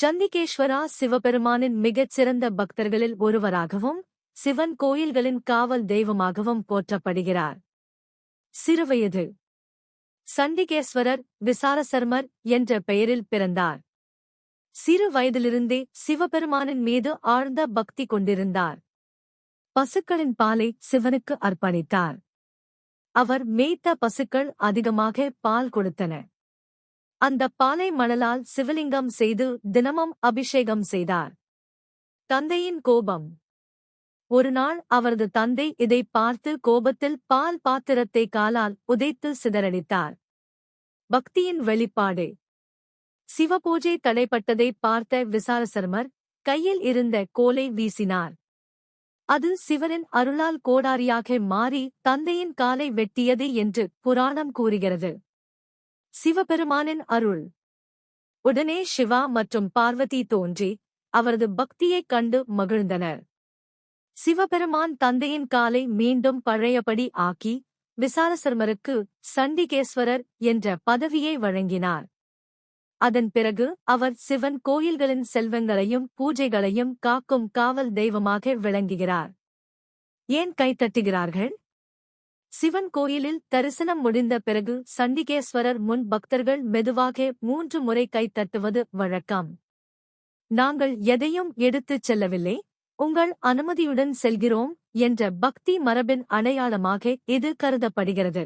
சந்திகேஸ்வரா சிவபெருமானின் மிகச் சிறந்த பக்தர்களில் ஒருவராகவும் சிவன் கோயில்களின் காவல் தெய்வமாகவும் போற்றப்படுகிறார். சிறுவயது சண்டிகேஸ்வரர் விசாலசர்மர் என்ற பெயரில் பிறந்தார். சிறு வயதிலிருந்தே சிவபெருமானின் மீது ஆழ்ந்த பக்தி கொண்டிருந்தார். பசுக்களின் பாலை சிவனுக்கு அர்ப்பணித்தார். அவர் மேய்த்த பசுக்கள் அதிகமாக பால் கொடுத்தன. அந்த பாலை மணலால் சிவலிங்கம் செய்து தினமும் அபிஷேகம் செய்தார். தந்தையின் கோபம். ஒருநாள் அவரது தந்தை இதை பார்த்து கோபத்தில் பால் பாத்திரத்தை காலால் உதைத்து சிதறடித்தார். பக்தியின் வெளிப்பாடு. சிவபூஜை தடைப்பட்டதை பார்த்த விசாலசர்மர் கையில் இருந்த கோலை வீசினார். அது சிவனின் அருளால் கோடாரியாக மாறி தந்தையின் காலை வெட்டியது என்று புராணம் கூறுகிறது. சிவபெருமானின் அருள். உடனே சிவா மற்றும் பார்வதி தோன்றி அவரது பக்தியைக் கண்டு மகிழ்ந்தனர். சிவபெருமான் தந்தையின் காலை மீண்டும் பழையபடி ஆக்கி விசாலசர்மருக்கு சண்டிகேஸ்வரர் என்ற பதவியை வழங்கினார். அதன் பிறகு அவர் சிவன் கோயில்களின் செல்வங்களையும் பூஜைகளையும் காக்கும் காவல் தெய்வமாக விளங்குகிறார். ஏன் கைத்தட்டுகிறார்கள்? சிவன் கோயிலில் தரிசனம் முடிந்த பிறகு சண்டிகேஸ்வரர் முன் பக்தர்கள் மெதுவாக 3 முறை கைத்தட்டுவது வழக்கம். நாங்கள் எதையும் எடுத்துச் செல்லவில்லை, உங்கள் அனுமதியுடன் செல்கிறோம் என்ற பக்தி மரபின் அடையாளமாக இது கருதப்படுகிறது.